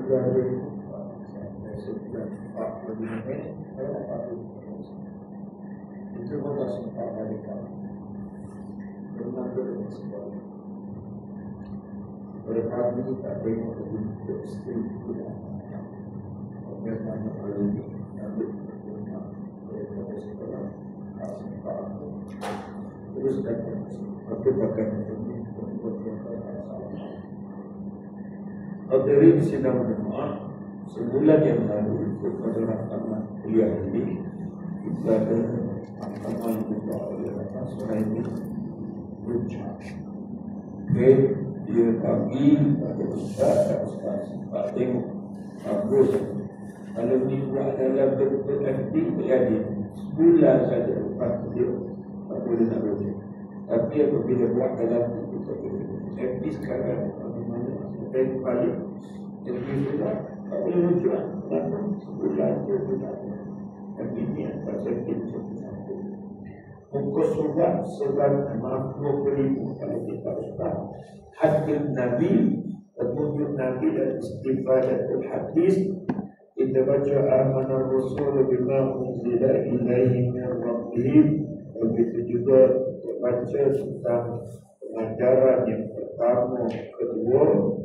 Dari sebulan 45 minit kalau 40 itu bukan sempat dari kami bermanfaat sebuah berkali tak tengok untuk isteri kita bagaimana hal ini ambil berguna daripada sekolah kasih Pak terus datang tapi bahkan ini membuat masalah. Hadirin sidang jemaah, sebulan yang lalu pada rakaman kuliah ini kita ada rakaman juga oleh Rakan Suhaimi Rucah. Dia bagi pada Ustaz dan Ustaz Pak tengok bagus. Kalau ni buat dalam bentuk FB jadi sebulan saja lepas dia tak boleh nak baca. Tapi apabila buat dalam kita boleh FB sekarang dan balik jadi juga tak boleh lucuan kenapa sebulan dia juga dan ini yang pasal kita muka surat surat 50,000 kalau kita ustaz hadis Nabi petunjuk Nabi dan istifadatul hadis kita baca amanar rasul bima unzila ilaihi min rabbih begitu juga baca tentang pengajaran yang pertama kedua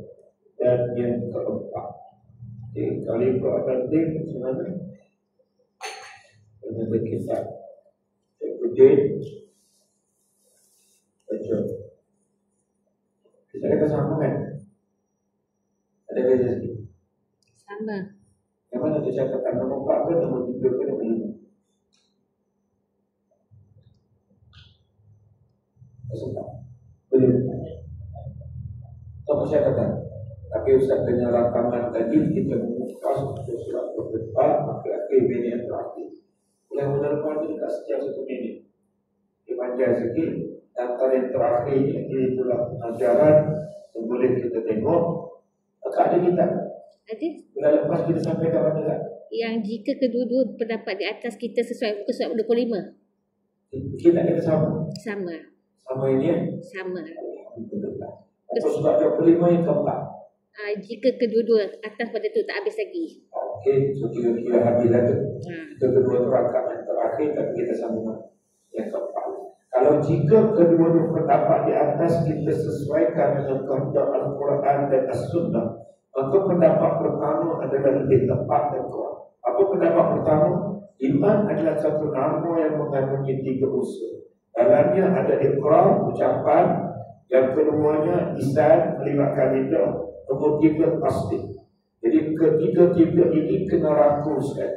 dan yang keempat. Jadi kali itu akan macam mana? Dengan kisah Cikgu baca. Kita ada sama kan? Ada beza sikit? Sama. Yang mana tu catatan nombor 4 ke nombor 3 ke nombor 5? Maksudnya boleh. Sama catatan. Tapi Ustaz dengan rakaman tadi kita membuka surat berdepan akhir-akhir minit yang terakhir. Yang berdepan itu tak setiap 1 minit. Dia panjang sikit. Antara yang terakhir ini itulah pengajaran yang boleh kita tengok. Maka ada kita. Ada. Bulan lepas kita sampai ke mana tak? Yang jika kedua-dua pendapat di atas kita sesuai muka surat 25. Kita sama. Sama. Sama ini ya? Sama. Alhamdulillah. Atau surat 25 yang keempat. Jika kedua-dua atas pada tu tak habis lagi. Okey, so kira-kira habis lagi. Kita kedua rakaman terakhir tapi kita sambung yang keempat. Kalau jika kedua-dua pendapat di atas kita sesuaikan dengan kehendak Al-Quran dan As-Sunnah, maka pendapat pertama adalah lebih tepat dan kuat. Apa pendapat pertama? Iman adalah satu nama yang mengandungi 3 unsur. Dalamnya ada iqrar, ucapan. Yang keduanya lisan, melibatkan lidah. Nombor 3 pasti. Jadi ketiga-tiga ini kena rangkulkan.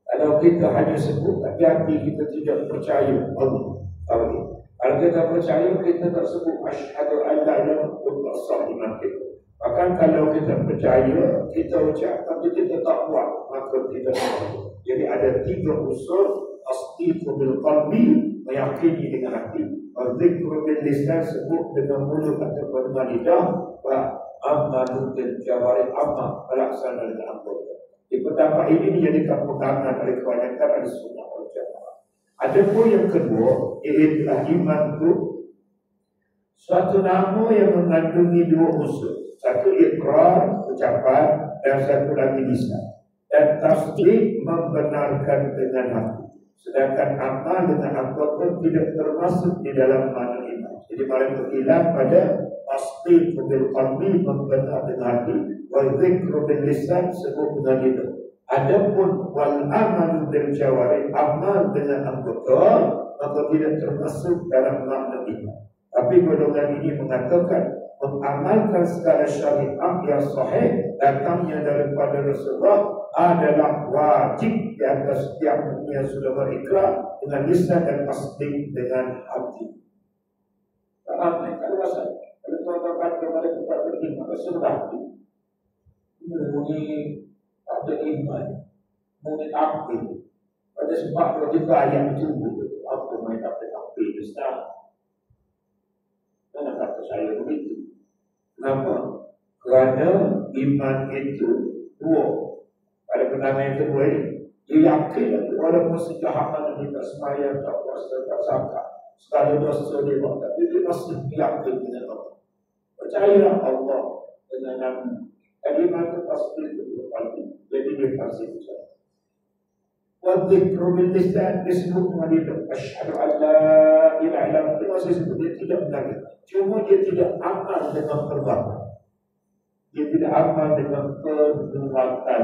Kalau kita hanya sebut tapi hati kita tidak percaya Allah. Kalau kita percaya kita tak sebut asyhadu an la ilaha illallah sah iman kita. Bahkan kalau kita percaya kita ucap tapi kita tak buat maka tidak sah. Jadi ada 3 unsur tasdiq bil qalbi meyakini dengan hati. Zikr bil lisan sebut dengan mulut atau dengan lidah wa amal bil jawari amal melaksanakan dengan anggota. Di pendapat ini dijadikan pegangan oleh kebanyakan ahli sunnah wal jamaah. Adapun yang kedua, iaitu iman itu suatu nama yang mengandungi 2 unsur. Satu iqrar, ucapan, dan satu lagi lisan. Dan tasdik membenarkan dengan hati. Sedangkan amal dengan anggota tidak termasuk di dalam makna iman. Jadi mereka hilang pada tasdik bil qalbi membenar dengan hati, wa dzikru bil lisan sebut dengan lidah. Adapun wal amal bil jawari amal dengan anggota maka tidak termasuk dalam makna iman. Tapi golongan ini mengatakan mengamalkan segala syariat yang sahih datangnya daripada Rasulullah adalah wajib di atas setiap mukmin yang sudah berikrar dengan lisan dan tasdik dengan hati. Faham? Kalau bahasa kalau tuan-tuan kepada tempat beriman Rasulullah muni ada iman, muni aktif. Pada sebab kalau juga ayat itu apa main aktif Islam. Kenapa kata saya begitu? Kenapa? Kerana iman itu 2. Pada pandangan yang kedua ini, dia yakin walaupun sejak mana dia tak sembahyang, tak puasa, tak zakat, segala dosa dia buat, tapi dia masih yakin dengan Allah. Percayalah Allah dengan nama. Kalimat tasbih itu berarti jadi dia pasti ucap. Wadzikru bil lisan disebut dengan asyhadu an la ilaha illallah. Itu masih sebut dia tidak benar. Cuma dia tidak amal dengan perbuatan. Dia tidak amal dengan perbuatan.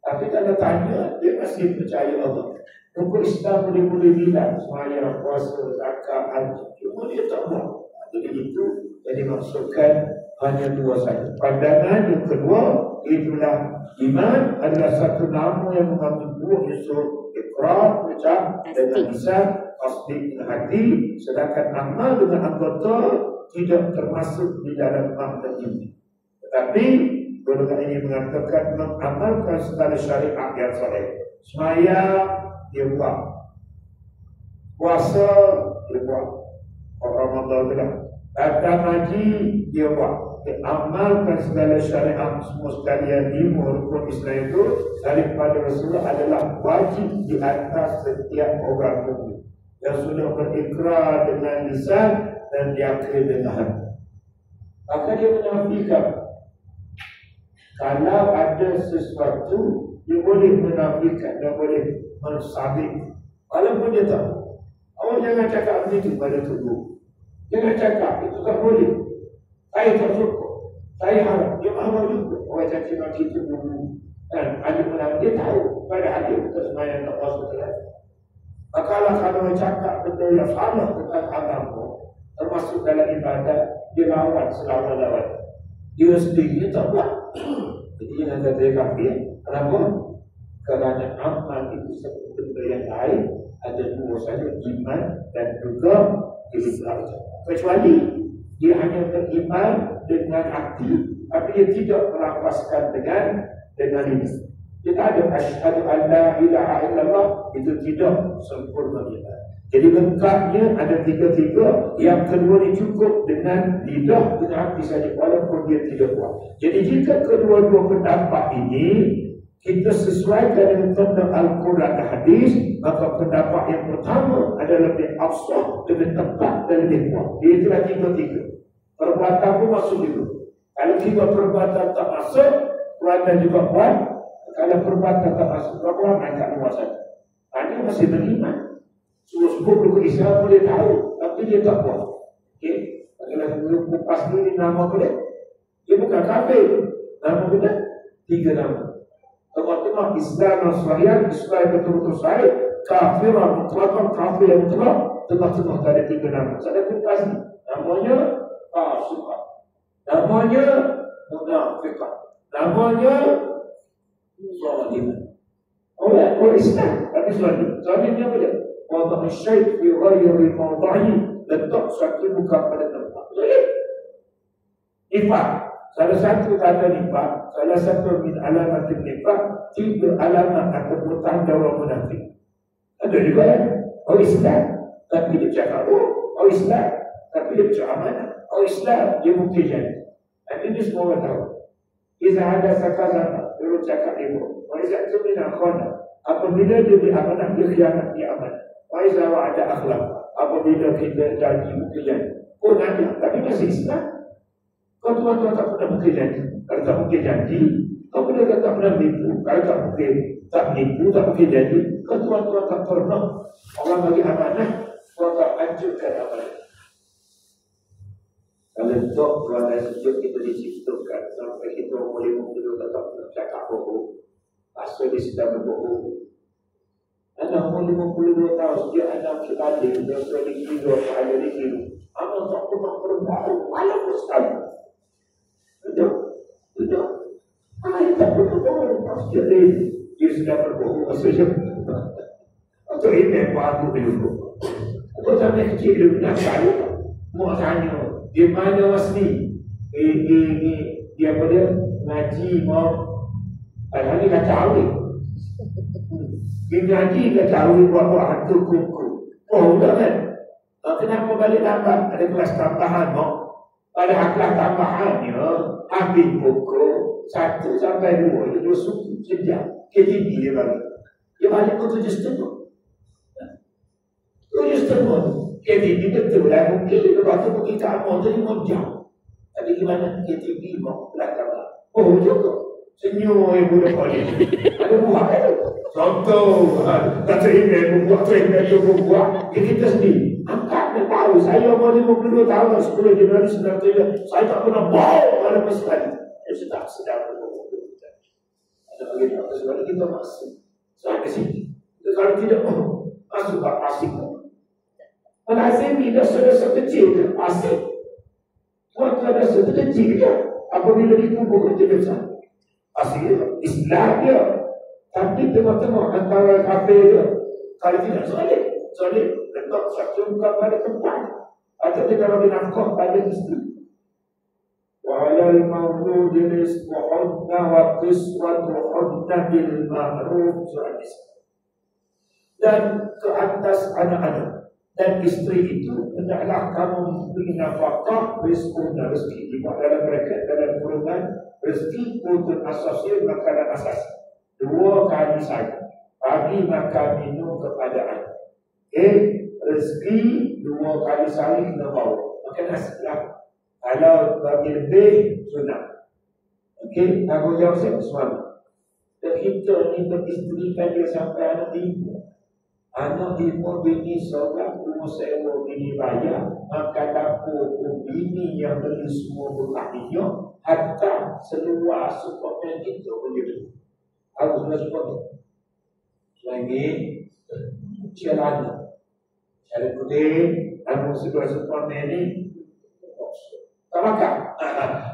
Tapi kalau tanya, dia masih percaya Allah. Rukun Islam boleh bilang sembahyang, puasa, zakat, haji. Cuma dia tak buat. Jadi itu yang dimaksudkan hanya dua saja. Pandangan yang kedua, itulah iman adalah satu nama yang mengandung dua unsur, ikrar, ucap dengan lisan, tasdik dengan hati, sedangkan amal dengan anggota tidak termasuk di dalam makna ini. Tetapi golongan ini mengatakan mengamalkan segala syariat yang sahih. Sembahyang dia buat, puasa dia buat, Ramadan tidak, datang haji dia buat, dia amalkan segala syariat semua sekalian lima rukun Islam itu daripada Rasulullah adalah wajib di atas setiap orang mukmin yang sudah berikrar dengan lisan dan diakui dengan hati. Maka dia menafikan kalau ada sesuatu dia boleh menafikan, dia boleh mensabit walaupun dia tahu. Awak jangan cakap begitu pada tubuh. Jangan cakap, itu tak boleh. Saya tak suka, saya harap. Dia mahu juga orang caci maki itu dulu. Dan ada orang dia tahu pada dia bukan semayang tak puasa terhadap. Makalah kalau cakap benda yang salah tentang agama, termasuk dalam ibadat, dia lawan selawan-lawan. Dia sendiri tak buat. Jadi jangan kata dia kafir. Kenapa? Kerana amal itu seperti benda yang lain. Ada dua saja, iman dan juga ibadah. Kecuali dia hanya beriman dengan hati, tapi dia tidak melafazkan dengan ini. Kita ada asyhadu an la ilaha illallah, itu tidak sempurna iman. Jadi lengkapnya ada tiga-tiga. Yang kedua ini cukup dengan lidah, dengan hati saja, walaupun dia tidak buat. Jadi jika kedua-dua pendapat ini kita sesuaikan dengan tanda Al-Quran dan Hadis, maka pendapat yang pertama adalah lebih afsah, lebih tepat dan lebih kuat. Itulah tiga-tiga. Perbuatan pun masuk itu. Kalau tiga perbuatan tak masuk, perbuatan juga kuat. Kalau perbuatan tak masuk, perbuatan agak luas saja. Dia masih beriman. Sebab rukun Islam boleh tahu, tapi dia tak buat. Okay? Kalau lepas dulu nama boleh, dia bukan kafir. Nama boleh, tiga nama. Tengah-tengah Islam dan Syariat, Islam betul-betul sahih, kafir mutlak, kafir yang mutlak, tengah-tengah ada tiga nama. Saya pun kasih namanya Fasiqah, namanya Munafiqah, namanya Zalim. Oleh Islam, tapi Zalim. Zalim ni apa dia? Wadah syait fi ghairi mawda'i, letak satu muka pada tempat. Zalim. Nifaq. Salah satu tanda nifaq, salah satu min alamat nifaq, tiga alamat ataupun tanda orang munafik. Ada juga kan? Orang Islam, tapi dia cakap orang Islam, tapi dia cakap amanah. Orang Islam, dia bukti janji. Dan ini semua orang tahu. Iza ada sakazana, dia cakap ibu. Wa iza tumina khana, apabila dia beramanah, dia khianat dia amanah. Wa iza wa'ada akhlaq, apabila kita janji bukti janji. Oh ada, tapi masih Islam. Kau tuan-tuan tak pernah mungkin janji. Kalau tak mungkin janji, kau pernah tak pernah menipu. Kalau tak mungkin tak menipu, tak mungkin janji. Kau tuan-tuan tak pernah orang bagi amanah, kau tak hancurkan amanah. Kalau tak keluarga sejak kita diciptakan sampai kita boleh mungkin tak pernah cakap bohong. Asal dia sedang berbohong. Anak umur 52 tahun, sejak anak kita dia sudah dikira, ada dikira. Anak tak pernah berbohong, walaupun sekali. Tidak. Ayah tak berbohong. Jadi dia sudah berbohong saja. Atau ini baru dulu. Atau sampai kecil dulu nak tahu. Mau tanya di mana asli? Dia pada ngaji mau. Ada ni kata awik. Dia ngaji kata awik buat hantu kuku. Oh dah kan? Kenapa balik lambat? Ada kelas tambahan mau. Pada kelas tambahannya ambil pokok 1 sampai 2 itu 2 suku sejam KTB dia bagi. Dia balik ke 7.5. 7.5 KTB betul lah. Mungkin lepas tu pergi ke Amor tu 5 jam. Tapi gimana KTB mau belakang. Oh juga. Senyum yang budak balik. Ada buah itu. Contoh, kata email buat email tu buat. Kita sendiri. Angkat dia tahu. Saya umur 52 tahun, 10 Januari 1993. Saya tak pernah bawa pada pesan. Saya tak sedar. Ada bagi tak sebab kita masuk. Saya ke sini. Kalau tidak, masuk tak asik. Kalau asik ni dah saudara kecil, asik. Waktu ada saudara kecil je. Apabila dikumpul kerja besar. Asik Islam dia. Tapi tengok-tengok antara kafir dia. Kalau tidak solid letak satu muka pada tempat. Atau dia kalau binafkah pada isteri. Wa'alal mawludi rizquhunna wa qiswatuhunna bil ma'ruf. Dan ke atas anak-anak dan isteri itu hendaklah kamu memberi nafkah rezeki di dalam mereka dalam kurungan rezeki untuk asasnya makanan asas 2 kali saja bagi makan minum kepada anak. Rezeki 2 kali saja kena bawa makan nasi lah. Kalau bagi lebih sunat. Tanggungjawab saya suami. Dan kita ni beristrikan dia sampai anak 5. Anak 5 bini seorang, rumah sewa bini bayar, makan dapur bini yang beli semua berkah minyak, hatta seluar supportman kita boleh. Aku sudah supportman. Lagi, celana. Celana putih, aku seluar supportman ni, tak makan.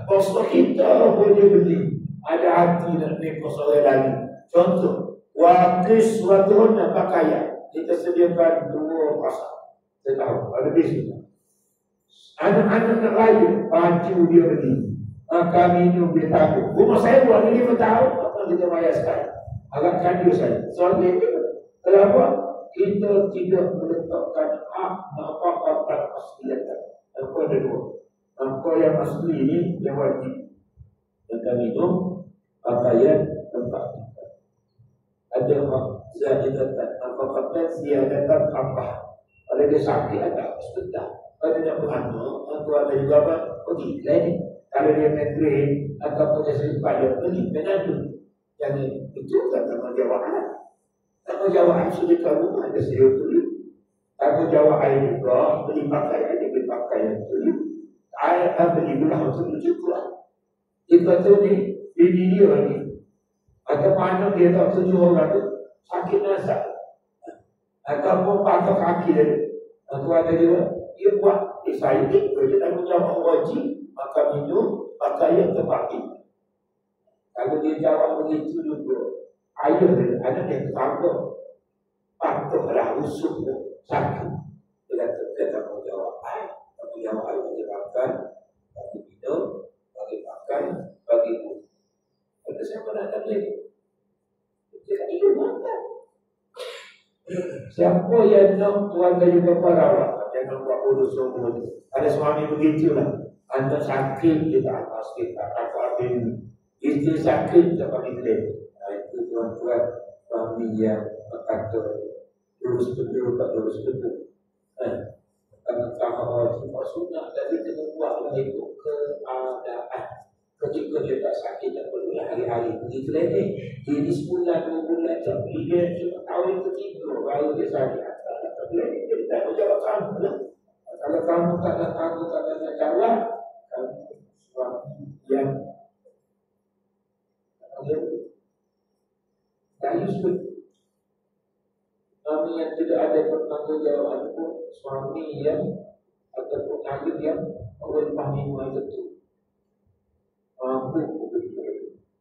Bosok kita boleh beli. Ada hati nak nekos orang lain. Contoh, wakis waktu nak pakaian. Kita sediakan 2 pasal. Saya tahu, ada bisnes. Anak-anak nak raya, baju dia beli. Makan minum dia tanggung. Rumah saya buat ni 5 tahun, apa kita bayar sekali. Agakkan dia saya. Soalnya itu, kenapa? Kita tidak meletakkan hak apa-apa asliatan. Apa ada 2. Apa yang asli ini yang wajib. Makan minum, pakaian, tempat. Ada ziyadatan apa-apa ziyadatan apa. Kalau dia sakit ada sebentar. Kalau dia beranak, atau ada juga apa? Pergi lain. Kalau dia negeri atau dia sepada pergi penadu. Jangan itu kan tanggungjawab. Tanggungjawab sudah kamu ada sedia tu. Tanggungjawab air juga beli pakaian dia beli pakaian tu. Air beli gula tu juga. Kita tu ni ini dia ni. Atau mana dia tak setuju orang tu sakit nasab. Ataupun patah kaki dia. Atau ada dia buat saya ni dia tanggungjawab wajib makan minum pakaian tempat ini. Kalau dia jawab begitu juga, ayah dia anak dia tanggung patutlah usuh sakit. Dia tanggungjawab tanggungjawab ayah dia makan, bagi minum, bagi makan, bagi minum. Ada siapa nak tahu? Dia itu makan. Siapa yang nak keluarga juga para jangan buat bodoh semua. Ada suami begitulah. Anda sakit kita atas kita apa ini. Isteri sakit tak bagi klaim. Itu tuan-tuan suami yang berkata lurus betul tak lurus betul. Karena kalau cuma sunnah dari kena buatlah itu keadaan. Ketika dia tak sakit, tak perlulah hari-hari pergi klinik. Jadi sebulan, 2 bulan, tak pergi dia cuma tahun ketiga baru dia sakit. Tak klinik, dia tak berjawab kamu lah. Kalau kamu tak nak tahu, tak nak jawab, kamu suami yang tak useful. Suami yang tidak ada pertanggungjawaban pun, suami yang ataupun ayah yang orang pahami itu.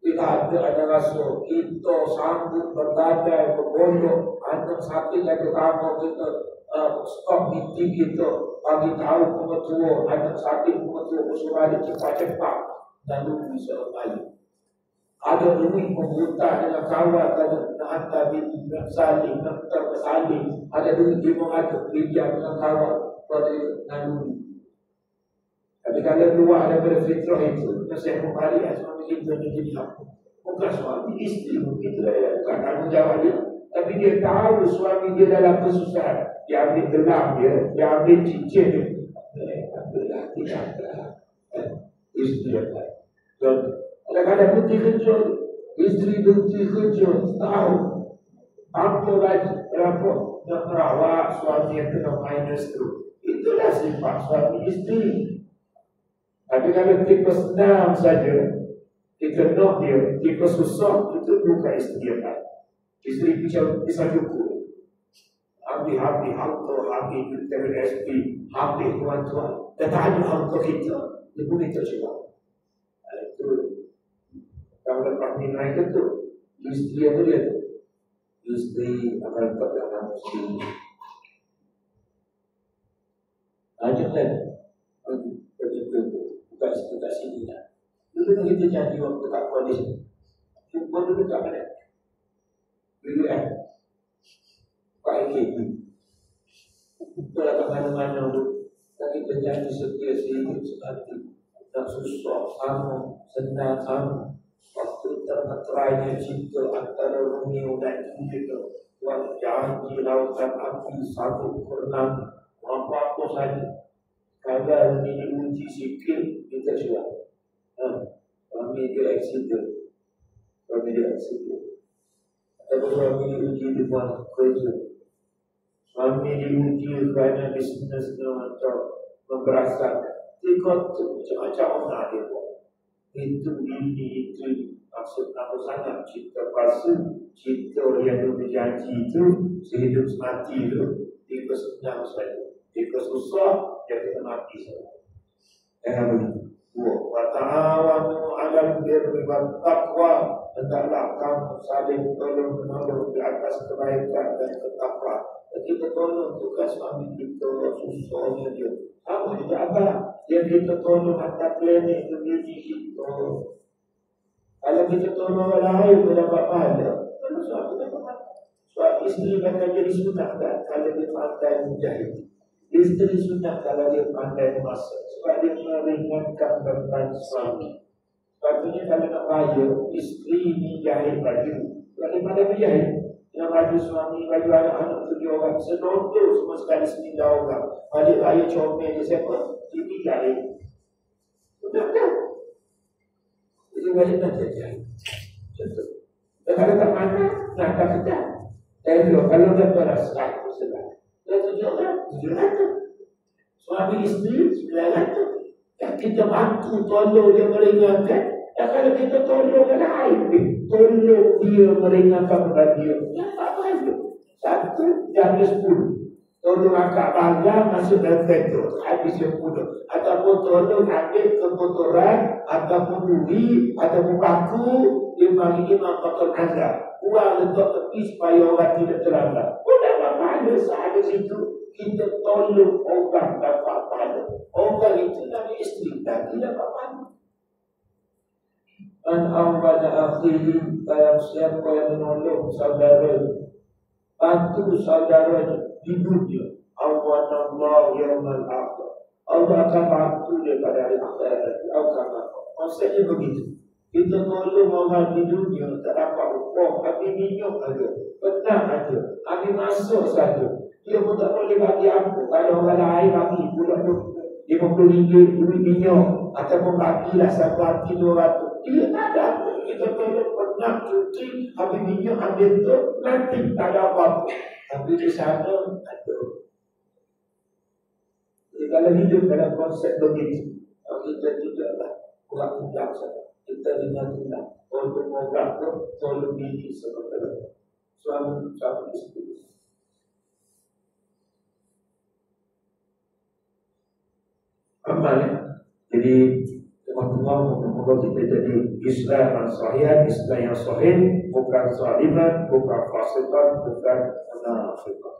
Kita ada rasa kita sanggup bergadai, bergondok, anak sakit yang utama kita stok binti kita bagi tahu pengetua, anak sakit pengetua usul ada cepat-cepat dan bisa kembali. Ada duit pembuta dengan kawan nak hantar binti, nak salin, nak tersalin. Ada duit 500 pinjam dengan kawan pada naluri. Tapi kalau luar daripada fitrah itu, saya kembali suami kita menjadi apa? Bukan suami, isteri mungkin bukan tanggungjawab dia. Tapi dia tahu suami dia dalam kesusahan. Dia ambil gelang dia ambil cincin dia. Alhamdulillah, tidak ada. Isteri dia. Dan kadang-kadang Ada berhenti kerja, isteri berhenti kerja setahun, hampir lagi berapa nak merawat suami yang kena minus tu. Itulah sifat suami isteri. Tapi kalau tipe senang saja, kita nak dia, tipe susah, itu bukan isteri yang baik. Isteri bisa cukup. Habis-habis harta, habis TWSP, habis tuan-tuan. Dan tak ada harta kita, dia boleh tercebak. Itu kalau lepas ni naik ke tu, isteri apa dia tu? Isteri akan tetap dalam muslim. Jangan bukan sekitar sini lah. Dulu kita janji waktu tak kualis, jumpa dulu kat mana? Dulu Pak LKP. Itulah kat mana-mana tu. Dan kita janji setia sehidup semati. Tak susah sama, senang sama. Waktu termeterainya cinta antara Romeo dan Juliet, Tuhan janji lautan api satu pernah apa-apa saja. Kalau ini diuji sikit, kita syurah. Suami dia accident. Suami dia accident. Atau suami diuji di mana kerja. Suami diuji kerana bisnesnya untuk memberasakan. Dia macam-macam orang dia buat. Itu maksud aku sangat cinta palsu, cinta yang berjanji itu sehidup semati itu tipe senang saja, tipe susah dia kena mati saja. Jangan begitu. Wa ta'awanu 'alal birri wat taqwa, hendaklah kamu saling tolong menolong di atas kebaikan dan ketakwaan. Kita tolong bukan suami kita susahnya dia. Apa juga abang yang kita tolong hantar klinik ke diri kita. Kalau kita tolong orang lain, kita dapat pahala. Kalau suami dapat pahala. Suami isteri bakal jadi sunat kan kalau dia pandai menjahit. Isteri sunat kalau dia pandai memasak. Sebab dia meringankan beban suami. Sepatutnya kalau nak bayar, isteri ni jahit baju. Kalau dia pandai menjahit, yang baju suami, baju anak-anak 7 orang, sedondol semua sekali 9 orang. Balik raya comel dia siapa? Ini jahit. Sudah tak? Jadi balik nak jahit. Contoh. Dan kalau tak mana, nak tak kejap. Kalau dia berasa, sedang. Dan 7 orang, 700. Suami isteri, 900. Dan kita bantu tolong dia meringankan. Dan kalau kita tolong orang lain, tolong dia meringankan beban dia. Ya, tak apa. 1 jaga 10. Tolong akak bangga masuk dalam petrol. Habis 10. Ataupun tolong ambil kekotoran, ataupun duri, ataupun baku. Dia bagi imam kotor anda. Uang letak tepi supaya orang tidak terlambat. Tidak apa-apa. Saat situ kita tolong orang dapat pahala. Orang itu dari isteri. Dan tidak apa-apa. An awal akhiri, dalam siapa yang menolong saudara, bantu saudara di dunia. Awanallahu yawmal akhir. Allah akan bantu dia pada hari akhirat. Maksudnya begitu. Kita tolong orang di dunia tak dapat upah, habis minyak ada, petang ada, habis masuk saja. Dia pun tak boleh bagi apa. Kalau orang lain bagi pula RM50 duit minyak, ataupun bagilah sampai RM200. Dia tak ada apa. Kita tolong pernah cuci, habis minyak ambil tu, nanti tak ada apa-apa. Tapi di sana ada. Jadi kalau hidup dalam konsep begitu, kita tidaklah kurang undang saja. Kita dengar-dengar, tolong orang tu, tolong diri sebenarnya. Suami isteri. Amal ya. Jadi teman-teman, moga kita jadi Islam yang sahih, Islam yang sahih, bukan zaliman, bukan fasikan, bukan munafikan.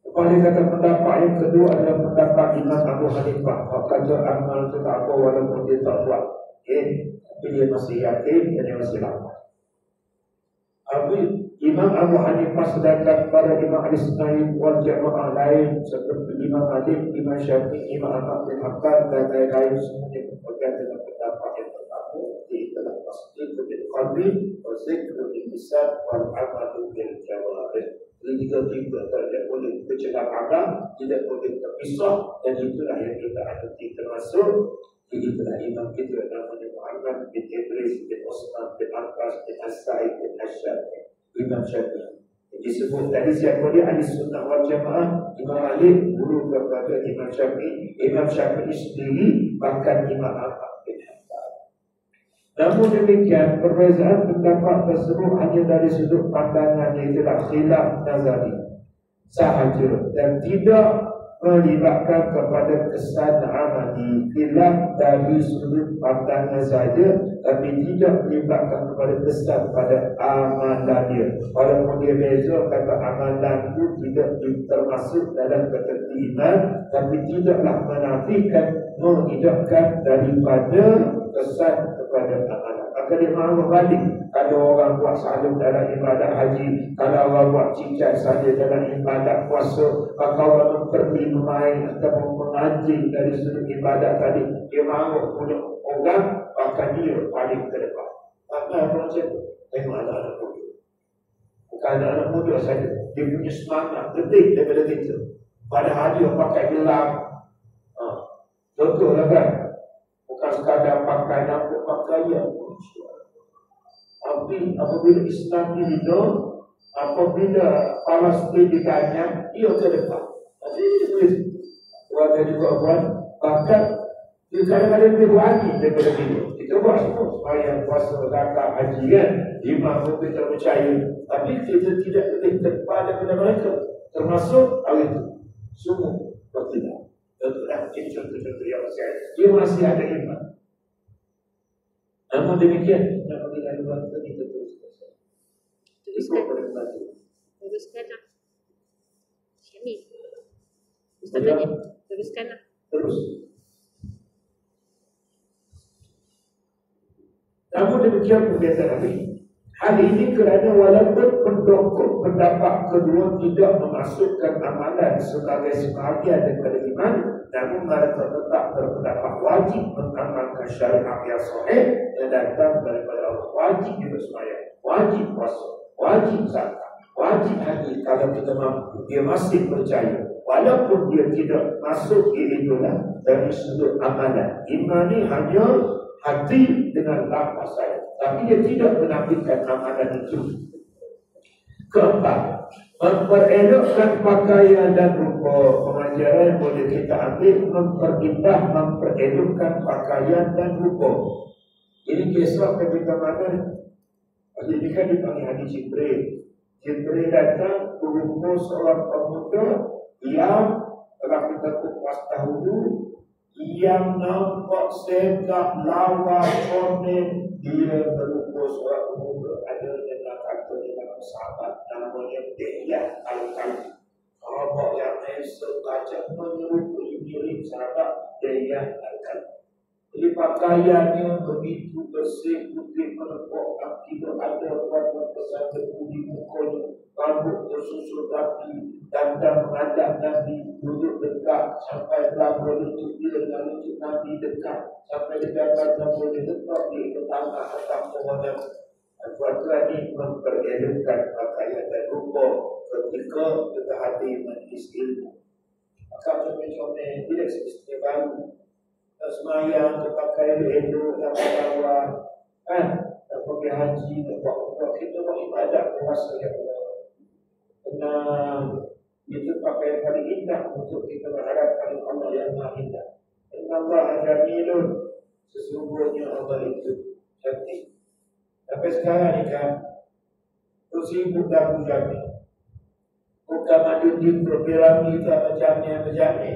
Kepada kata pendapat yang kedua adalah pendapat Imam Abu Hanifah. Kata amal itu tak apa walaupun dia tak buat. Tapi dia masih yakin dan dia masih lama. Imam Abu Hanifah sedangkan para Imam Al-Sunnah wal Jamaah lain seperti Imam Malik, Imam Syafi'i, Imam Ahmad bin Hanbal dan lain-lain semuanya berpegang dengan pendapat yang pertama, yaitu tasdiq bil qalbi wa zikr bil lisan wal amal bil jawarih. Jadi tiga tidak boleh bercakap, tidak boleh terpisah, dan itulah yang kita adopsi termasuk. Jadi itulah imam kita namanya Muhammad bin Idris bin Osman bin Abbas bin As-Sa'id bin Asyad Imam Syafi'i. Disebut tadi siapa dia? Ahli Sunnah wal Jamaah. Imam Malik guru kepada Imam Syafi'i. Imam Syafi'i sendiri bahkan Imam Ahmad bin Hanbal. Namun demikian, perbezaan pendapat tersebut hanya dari sudut pandangan iaitu khilaf nazari sahaja dan tidak melibatkan kepada kesan amali. Khilaf dari sudut pandangan saja, tapi tidak melibatkan kepada kesan pada amalannya. Walaupun dia beza, kata amalan itu tidak termasuk dalam kategori iman, tapi tidaklah menafikan, menghidupkan daripada kesan kepada amalan. Maka dia mahu balik. Kalau orang buat salam dalam ibadat haji, kalau orang buat cincang saja dalam ibadat puasa, maka orang pergi bermain ataupun mengaji dari sudut ibadat tadi, dia mahu punya orang, maka dia paling ke depan. Maka macam tu, tengok anak-anak muda. Bukan anak-anak muda saja, dia punya semangat lebih daripada kita. Padahal dia pakai gelang, betul lah kan? Bukan sekadar pakai nampak pakaian. Tapi apabila Islam dihidup, apabila Palestin ditanya, dia ke depan. Jadi warga juga buat. Bahkan di kadang-kadang lebih berani daripada dia. Kita buat semua supaya puasa, zakat, haji kan, imam pun kita percaya. Tapi kita tidak lebih depan daripada mereka. Termasuk hal itu. Semua bertindak. Tentulah ini contoh-contoh yang masih ada. Dia masih ada iman. Namun demikian, nak bagi lalu waktu kita teruskan. Teruskan lah. Syamil. Ustaz tanya, teruskan lah. Terus. Namun demikian kegiatan kami. Hal ini kerana walaupun pendokong pendapat kedua tidak memasukkan amalan sebagai sebahagian daripada iman, namun mereka tetap berpendapat wajib mengamalkan syariat yang sahih yang datang daripada Allah. Wajib juga sembahyang, wajib puasa, wajib zakat, wajib haji kalau kita mampu. Dia masih percaya walaupun dia tidak masuk itulah dari sudut amalan. Iman ini hanya hati dengan lafaz saja, tapi dia tidak menafikan amalan itu. Keempat, memperelokkan pakaian dan rupa. Pengajaran boleh kita ambil memperintah memperelokkan pakaian dan rupa. Ini kisah ketika mana ini kan dipanggil hadis Jibril. Jibril datang berupa seorang pemuda yang telah kita kupas dahulu, yang nampak segak lawa konen. Dia berupa seorang pemuda, ada yang kata dalam sahabat namanya Diyah Al-Kalbi. Sahabat yang sengaja menyerupai mirip sahabat Diyah Al-Kalbi. Jadi pakaiannya begitu bersih, putih, menepuk, tidak ada buat-buat kesan debu di mukanya, rambut tersusun rapi, dandan menghadap Nabi, duduk dekat sampai belakang lutut dia dengan lutut Nabi dekat, sampai dekat belakang boleh letak di tangan atas pohonnya. Tuan-tuan ini memperelokkan pakaian dan rupa ketika kita hadir majlis ilmu. Maka comel-comel, tidak semestinya baru. Semayang, terpakai elok, tak bawah, kan? Tak pergi haji, tak buat kita buat ibadat puasa yang Allah. Tenang, itu pakai yang paling indah untuk kita berharap pada Allah yang maha indah. Inna Allah jamilun, sesungguhnya Allah itu cantik. Sampai sekarang ni kan, tu sibuk dah berjamil. Bukan Majuddin Propiramid itu berjamil.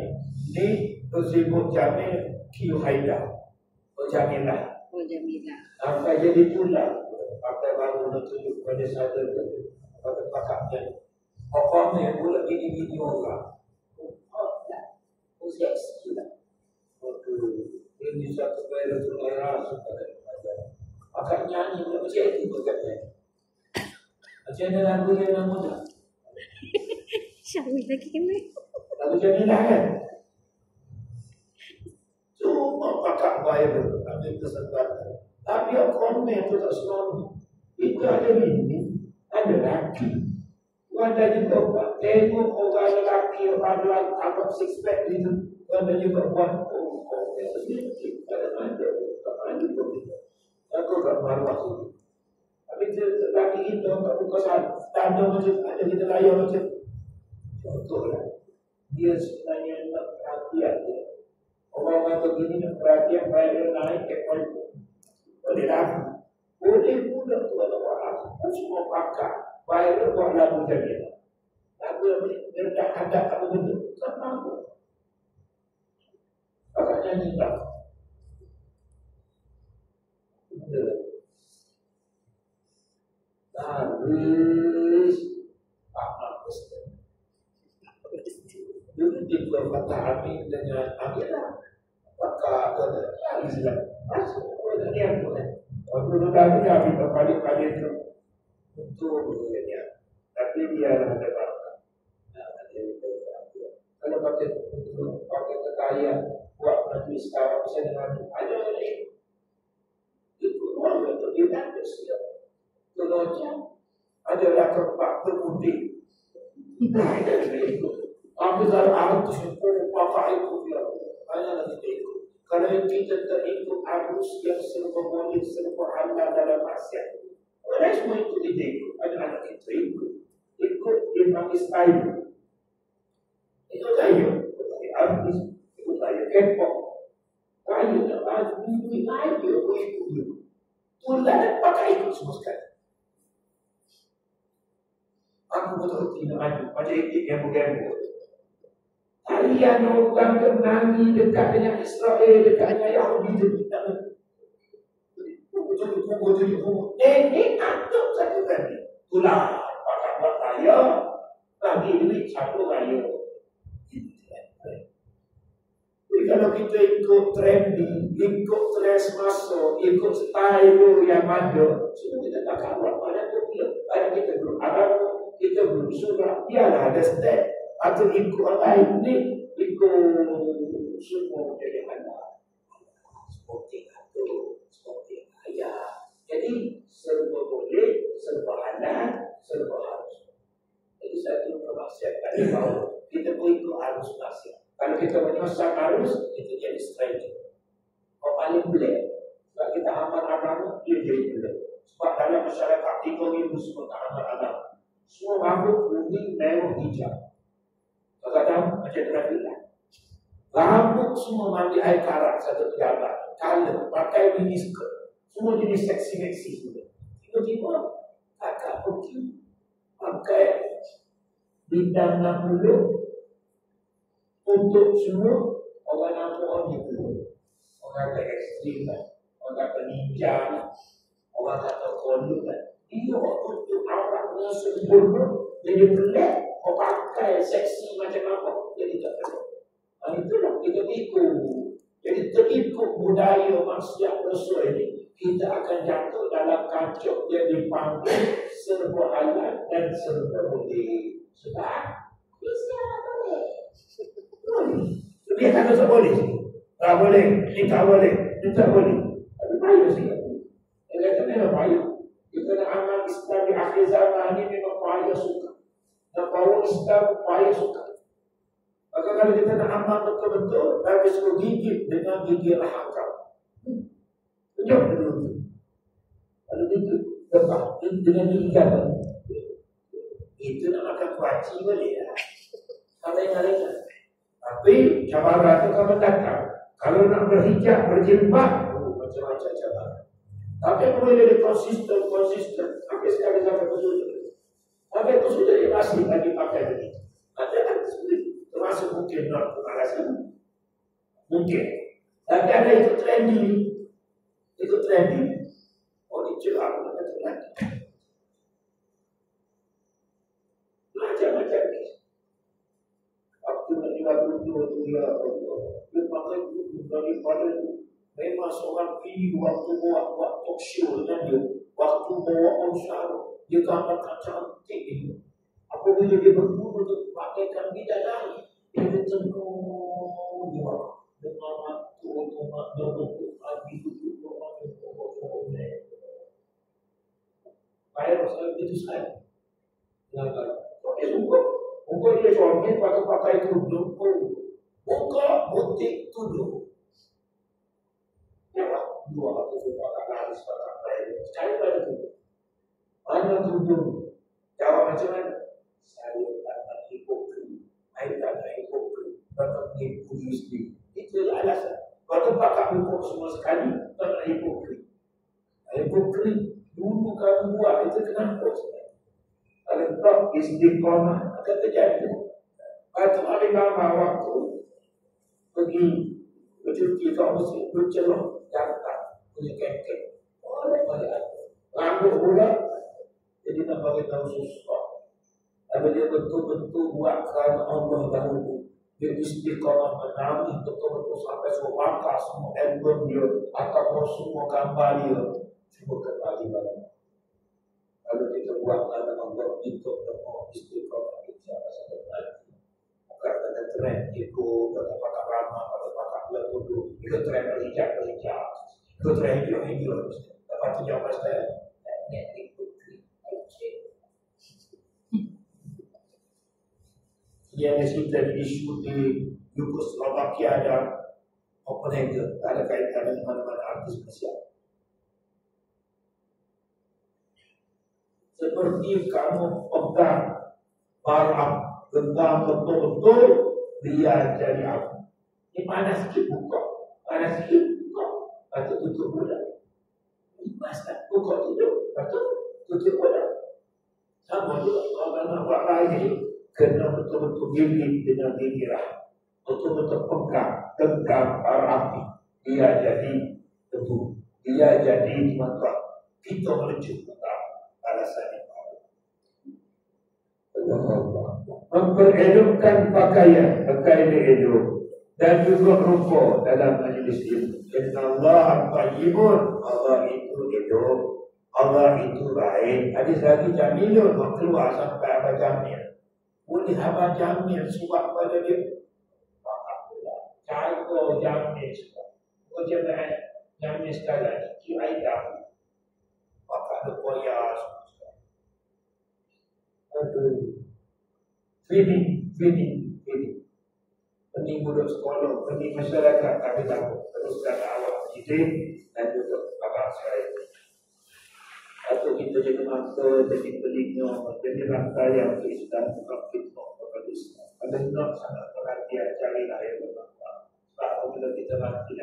Ni tu sibuk jamil. Kiu Haida, Jamilah. Sampai jadi pula, pakai baru nak tunjuk pada saya tu, pakai pakaknya. Pokoknya pula gini-gini orang. Oh, tak. Usia sekian. Ini satu kali tu orang suka ada. Pakai nyanyi macam itu berkatnya. Macam mana lagu yang nama muda? Syamil lagi kena. Lagu Jamilah kan? Cuma pakak viral, ambil kesempatan. Tapi yang komen tu tak selalu. Itu ada bini, ada lelaki. Wanda juga buat. Tengok orang lelaki, orang lelaki, abang six pack itu. Wanda juga buat. Oh, komen sedikit. Ada-ada. Tak ada juga. kat maruah sini. Tapi lagi kita tak buka tanda macam ada kita layan macam contohlah. Dia sebenarnya nak perhatian dia. Orang-orang begini nak perhatian viral naik ke kualitas. Boleh lagu. Boleh pula tuan-tuan lagu. Semua pakar. Viral buat lagu jadi. Lagu yang dah hadap apa benda. Tak mampu. Pakar nyanyi tak. Harus paham Kristen. Dulu dia berkata amin dengan aminlah. Maka kata Islam masuk kepada dia tu kan. Waktu tadi kami berkali-kali itu untuk dia. Tapi dia ada berkata. Kalau pakai kekayaan buat majlis kawan bisa dengan ada ini. Itu orang yang terlibat bersiap. Kelompok adalah tempat bermudik. Nah, itu. Apabila Arab tersebut, maka itu dia hanya kita ikut. Kalau kita terikut arus yang serba boleh, serba halal dalam masyarakat, orang semua itu kita ikut. Anak-anak kita ikut. Ikut dia panggil style. Ikut ayo. Arus, ikut ayo. K-pop. Ayo, ayo, ikut dia. Tulah pakai ikut semua sekali. Aku betul tidak maju macam ikut yang bergembur. Kalian orang kenangi dekat dengan Israel, dekat dengan Yahudi itu tak betul. Ini antuk satu kali. Tulah pakai buat raya, bagi duit satu raya. Jadi kalau kita ikut trending, ikut trend masuk, ikut style yang ada, semua kita tak kawan pada kopi. Pada kita belum ada, kita belum surat, biarlah ada step. Atau ikut orang ini, ikut semua jadi mana. Seperti itu, seperti ayah. Jadi, serba boleh, serba halal, serba harus. Jadi, satu kemaksiatan yang baru, kita boleh ikut arus maksiat. Kalau kita menyosong arus, itu jadi straight. Kalau paling boleh, sebab kita amal-amal, dia jadi boleh. Sebab dalam masyarakat, kita ini semua tak amal-amal. Semua rambut kuning, merah, hijau. Kadang-kadang macam terakhirlah. Rambut semua mandi air karat satu pejabat. Color, pakai mini skirt. Semua jenis seksi-seksi semua. Tiba-tiba, kakak pergi pakai bintang 60 untuk semua orang nampak orang itu. Orang kata ekstrim kan. Orang kata ninja kan. Orang kata kolon kan. Dia untuk awaknya sempurna. Jadi pelik. Kau pakai seksi macam apa. Jadi tak tahu. Itulah kita ikut. Jadi terikut budaya manusia Rasul ini. Kita akan jatuh dalam kancok yang dipanggil serba halal dan serba boleh. Sebab Islam boleh. Dia kata tak boleh. Tak boleh. Ini tak boleh. Ini tak boleh. Tapi payah sikit. Dia kata memang payah. Kita nak amal Islam di akhir zaman ini memang payah suka. Nak bawa Islam payah suka. Maka kalau kita nak amal betul-betul, habis suruh gigit dengan gigi rahangkau. Tunjuk dulu. Kalau gigit, lepas dengan gigi kata. Itu nak makan kuaci boleh ya. Kalau yang lain. Tapi cabaran itu kamu datang. Kalau nak berhijab, berjilbab, macam-macam cabaran. Tapi boleh dia konsisten. Sampai sekali sampai kesudah. Sampai kesudah dia masih lagi pakai ini. Ada kan kesudah. Termasuk mungkin nak kemalasan. Mungkin. Tapi ada itu trending. Itu trending. Oh dijual. Macam-macam ni. Waktu nak 52 ya Allah. Dia pakai daripada memang seorang pilih waktu buat talk show dengan dia. Waktu bawa usaha. Dia gambarkan cantik itu. Apabila dia berguru untuk pakaikan bidadari. Dia bertemu dia. Dengan waktu untuk pagi itu. Baik, itu saya. Muka dia suami pakai tudung. Muka butik tudung. Ya, dua atau pakai laris pakai Saya pada tu. Mana tujuh? Jawab macam mana? Saya tak nak hipokrit. Saya tak nak hipokrit. Bapak nipu isteri. Itu alasan. Waktu pakak hukum semua sekali, tak nak hipokrit. Hipokrit. Dulu kamu buat itu kenapa sebenarnya? Kalau tak istiqamah akan terjadi. Waktu ada lama waktu pergi bercuti kau mesti bercelok jantan punya kengkeng. Orang balik ada. Rambut pula jadi nak bagi tahu susah. Tapi dia betul-betul buat kerana Allah dahulu. Dia istiqamah menangis betul-betul sampai semua bakar semua album dia ataupun semua gambar dia. Semua kembali balik. Kalau kita buat kerana Allah untuk temu istiqamah kita rasa lagi. Bukan kata trend ikut kata pakar ramah kata pakar belah tuduh. Itu trend berhijab. Itu trend hijau. Lepas tu jawab saya net ikut. Dia ada cerita isu di Yugoslavia ada operator, tak ada kaitan dengan mana-mana artis Malaysia. Seperti kamu pegang barang, genggam betul-betul, dia jadi apa? Ini panas sikit buka, lepas tu tutup bola. Lepas tak buka tutup, lepas tu tutup bola. Sama juga kalau nak buat lagi. Kena betul-betul gigit dengan gigiran, betul-betul pegang, genggam rapi. Dia jadi teguh, dia jadi mantap. Kita menuju ke alasan yang baru. Memperedukkan pakaian hidup dan juga rupa dalam majlis ini. Inna Allah tayyibun, Allah itu hidup, Allah itu baik. Hadis lagi Jamilun, keluar sampai Abah Jamil. Boleh Abah Jamil suap pada dia. Maka pula jaga Jamil suap. Jangan Jamil sekali kira dah. Maka ada koyak semua. Aduh. Feeding. Pening budak sekolah, pening masyarakat, kami takut teruskan awak didik dan juga abang saya. Atau kita jadi mata, jadi telinga, jadi rantaian untuk Islam, bukan fitnah kepada Islam. Pada nak sangat perhatian, carilah yang bermanfaat. Sebab apabila kita nanti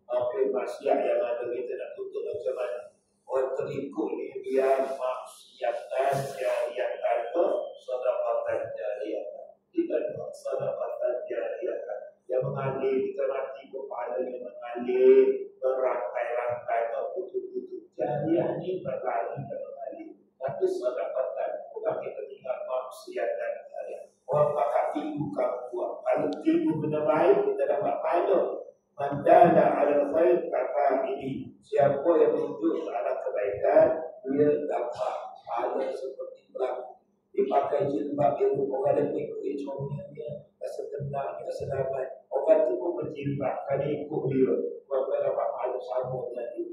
apa maksiat yang ada, kita nak tutup macam mana? Orang terikut ni, biar maksiatan jariah kata, sedekatan jariah. Tidak nak sedekatan jariah. Yang mengalir, kita mati kepala yang mengalir, berantai-rantai, putus-putus. Jariah ni berlari dan mengalir. Tapi sedekatan, bukan kita tinggal maksiatan jariah. Orang pakai tipu kamu buat. Kalau tipu benda baik, kita dapat pahala. Mandala ala khair kata ini. Siapa yang menunjuk ke arah kebaikan, dia dapat pahala seperti berlaku. Dipakai jilbab yang orang ada ikut comel-nya, rasa tenang, rasa damai. Orang tu pun berjilbab, kalau ikut dia, orang dapat pahala sama dengan dia.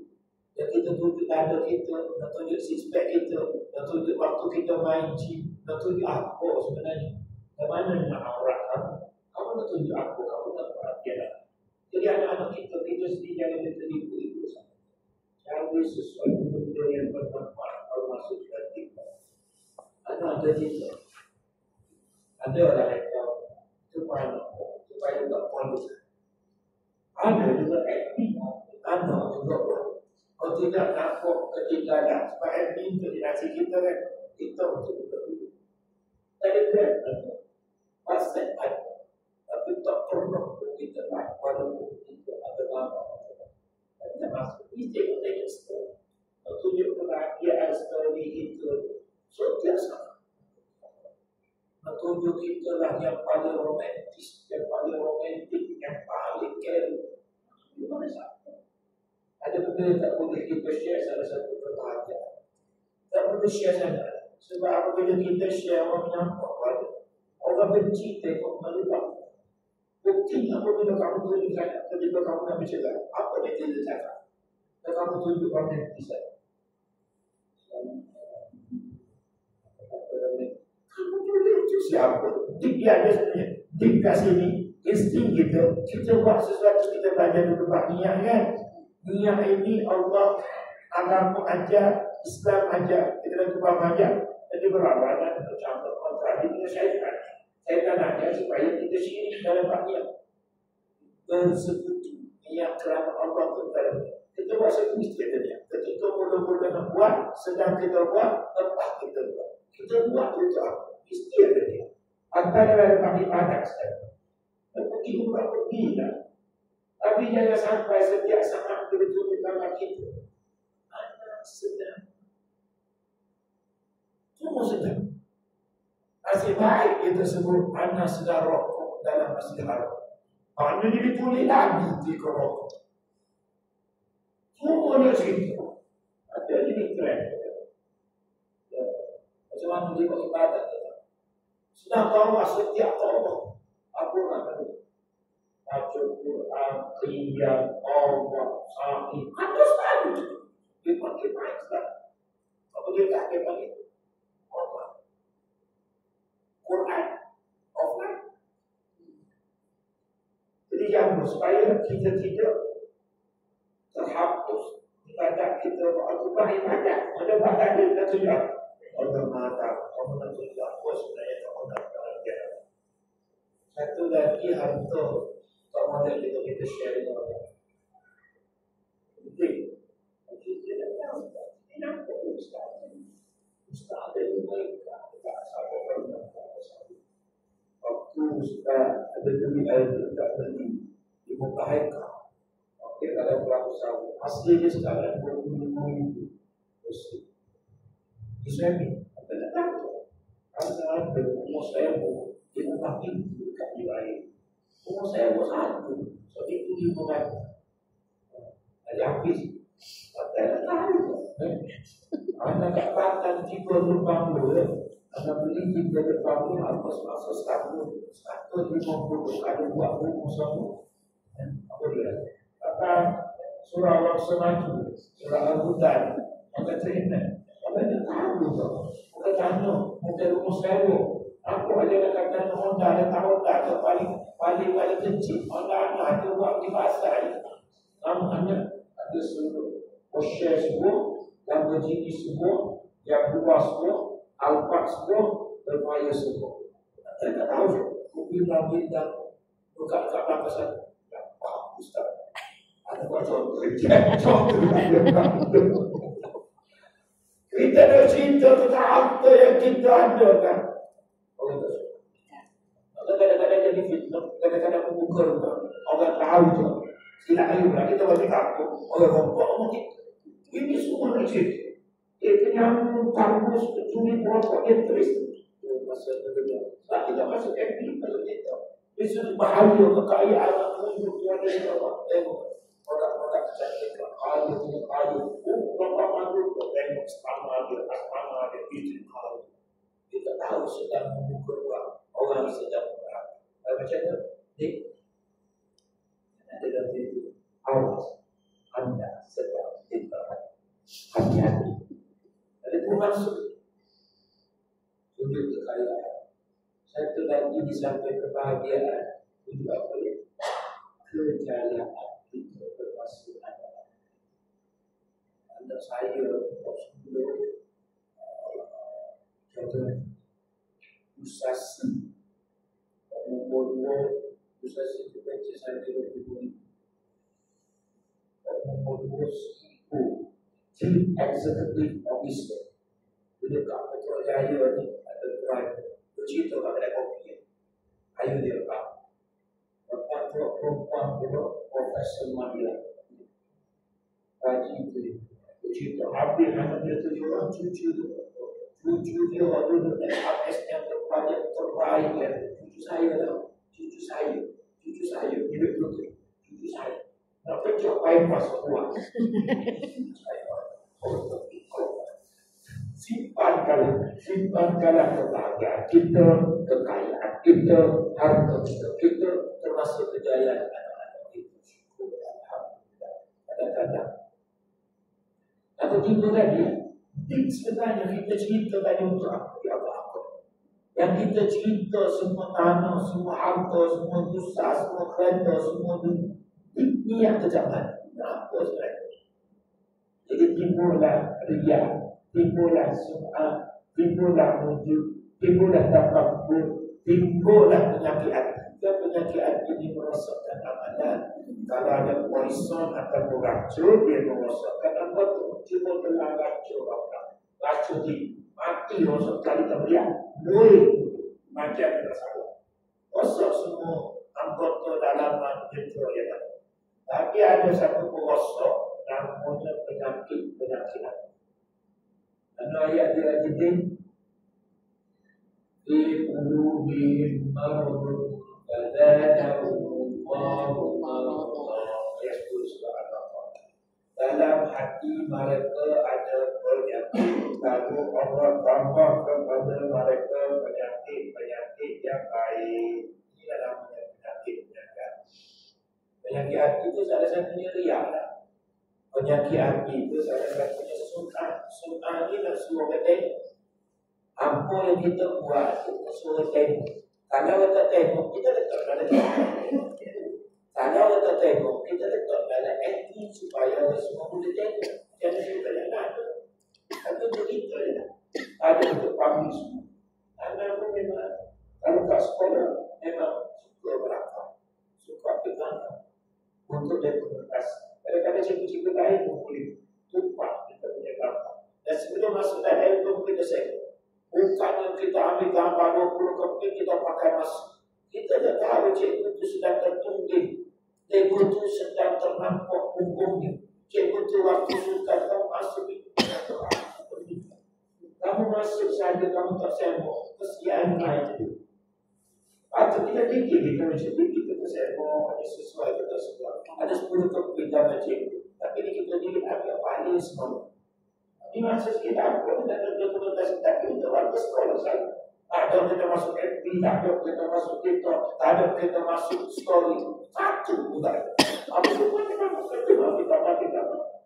Dan kita tunjuk dada kita, nak tunjuk six pack kita, nak tunjuk waktu kita main gym, nak tunjuk apa sebenarnya. Yang mana nak aurat kamu? Kamu nak tunjuk apa? Kamu nak perhatian. Jadi anak-anak kita sendiri jangan tertipu itu saja. Cari sesuatu benda yang bermanfaat kalau masuk ke kita. Ada cerita. Ada orang yang supaya tak polis. Ada juga admin. Ada juga orang. Kalau tidak nampak ketinggalan. Sebab admin koordinasi kita kan. Kita betul-betul dulu. Ada kan? Pasal ada. Tapi tak pernah kita nak. Walaupun kita ada lama. Kita masuk. Ini tengok story. Tunjuk kebahagiaan story kita. So, biasa. Tunjuk kita lah yang paling romantis, yang paling romantik, yang paling care. Di mana sahaja. Ada benda yang tak boleh kita share salah satu perbahagiaan. Tak boleh share sana. Sebab apabila kita share, orang nampak pada. Orang benci tengok meluap. Bukti apabila kamu tunjukkan, ketika kamu nak bercakap, apa dia tidak cakap. Dan kamu tunjuk romantis saja. Siapa? Dia ada sebenarnya. Dia kat sini, insting kita buat sesuatu, kita belajar dulu buat niat kan. Niat ini Allah agama aja, Islam aja, kita dah tukar aja. Jadi berlawanan bercampur kontradiksi dengan syaitan. Syaitan aja supaya kita syirik dalam bahagian bersekutu yang kerana Allah berkata. Kita buat satu mesti adanya. Ketika mula-mula nak buat, sedang kita buat, lepas kita buat. Kita buat juga mesti adanya. Antara dalam bagi padat saja. Pergi bukan pergi lah. Tapi jangan sampai setiap saat kita tunjukkan kita. Anak sedang. Semua sedang. Masih baik kita sebut anak sedang rokok dalam masjid haram. Maknanya ditulis lagi di rokok. Semuanya cerita. Ada jenis trend. Macam mana dia buat ibadat kita. Sedang bawa setiap Allah. Apa nak kata? Baca Quran, qiyam, Allah, sahih. Ada sekali. Dia pakai baik sekali. Apa dia tak pakai? Allah. Quran. Offline. Jadi jangan supaya kita tidak terhapus ibadat kita. Bukan ibadat. Ada ibadat dia tak tujuan. Allah mata, Allah tak tujuan. Apa sebenarnya tak mahu nak. Satu lagi harta tak mahu kita share dengan orang. Jadi, kita tahu. Ini nampak Ustaz. Ustaz ada di mereka. Tak sabar pernah. Waktu Ustaz ada duit air tak beli di muka haikal. Okey, kalau berapa sahabat. Aslinya sekarang 25,000. Bersih. Islami. Apa tak tahu? Karena ada umur saya pun dia tak pintu dekat di air. Umur saya pun satu. So itu di muka. Ada habis. Tak tahu. Anak kat Patan 350. Anak beli 350 harus masuk 150 ada buat buku semua. Apa dia? Kata surah Al-Samadu, surah Al-Hudan, maka terima. Apa dia tahu tu? Maka tanya, maka rumah sewa. Aku aja nak kata Honda ada tahu tak? Paling kecil. Honda ada buat di pasar. Kamu hanya ada suruh share semua, yang berjenis semua, yang luas semua, Alphard semua, berfire semua. Saya tak tahu. Mobil dan buka belakang sana. Wah, Ustaz. Ada buat contoh. Kita dah cerita tentang apa yang kita ada kan. Orang tak suka. Kadang-kadang jadi fitnah. Kadang-kadang membuka rumah. Orang tahu je. Silap ayu lah. Kita bagi takut. Orang rompok sama kita. Ini semua nak cerita. Dia penyambung, kampus, pencuri, perokok, dia tulis. Masa kerja. Sebab kita masuk FB, masuk kita. Dia sudah bahaya, kekayaan, tunjuk, dia ada tengok. Orang-orang kecantikan, kaya punya kaya. Orang-orang malu, tengok setama dia, asmana dia, izin kaya. Kita tahu sedang membuka ruang. Orang sedang berhati. Macam mana? Ada dalam itu. Awas. Anda sedang berhati. Hati-hati. Ada bermaksud tunjuk kekayaan. Satu lagi di samping kebahagiaan itu apa ya? Kejayaan itu termasuk anda saya sebelum contoh usasi umur usasi juga saya dulu umur Chief Executive Officer. Bila Kak Petrol Jaya ni ada driver. Bercerita kat kedai kopi. Ayu dia Kak. Lepas tu perempuan tu Profesor Madila. Haji tu bercerita. Habis anak dia tu orang cucu tu. Cucu dia waktu tu FS yang terbaik. Cucu saya tau. Cucu saya. Dia tu. Cucu saya. Nak pecah bypass kuat. Simpankanlah kebahagiaan kita, kekayaan kita, harta kita termasuk kejayaan anak-anak kita. Kadang-kadang. Atau kita tadi, sebenarnya kita cerita tadi untuk apa-apa. Yang kita cerita semua tanah, semua harta, semua dosa, semua kereta, semua dunia. Ini yang terjadi. Apa sebenarnya? Jadi timbullah riya, timbullah sum'ah, timbullah wujud, timbullah takabbur, timbullah penyakit hati. Penyakit hati ini merosakkan amalan. Kalau ada poison atau racun, dia merosakkan amalan. Cuma telah racun orang. Racun di mati rosak kali kemudian boleh macam kita salah. Rosak semua anggota dalaman itu ya. Tapi ada satu rosak namanya penyakit. Ada ayat dia lagi di qulubihim maradun fazadahum Allahu maradan. Dalam hati mereka ada penyakit, lalu Allah tambah kepada mereka penyakit yang baik. Ini namanya penyakit. Penyakit hati itu salah satunya riak lah. Penyakit hati itu salah satunya sum'ah. Sum'ah ini nak suruh tengok. Apa yang kita buat kita suruh tengok. Kalau kita tengok, kita letak dalam tengok. Kalau kita tengok, kita letak dalam hati supaya semua boleh tengok. Jangan kita nak ada. Tapi begitu je. Ada untuk panggil semua. Anak pun memang, kalau kat sekolah, memang suka berakal. Suka pegang. Untuk dia komunitas. Kadang-kadang cikgu-cikgu lain pun boleh tumpah kita punya gambar. Dan sebelum masuk dalam itu kita say, bukannya kita ambil gambar 20 kopi kita pakai masuk. Kita dah tahu cikgu itu sedang tertungging. Cikgu itu sedang ternampak punggungnya. Cikgu itu waktu suka kamu masuk itu. Kamu masuk saja kamu tak sembok. Kesian itu. Atau kita fikir kita macam kita sembok ada sesuai kita sesuai. Ada 10 kopi dalam cikgu. Tapi kita diri agak paling semua. Ini maksud kita apa? Kita ada dokumentasi tapi untuk warga sekolah saja. Ada kita masuk FB, ada kita masuk TikTok, ada kita masuk story. Satu bukan. Apa semua kita masuk kita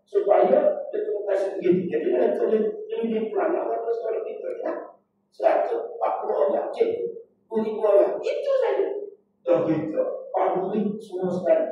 supaya dokumentasi begini. Jadi ada tulis ini pelanggan warga sekolah kita. 140 orang cikgu, 1000 orang. Itu saja. Dan kita pahami semua sekali.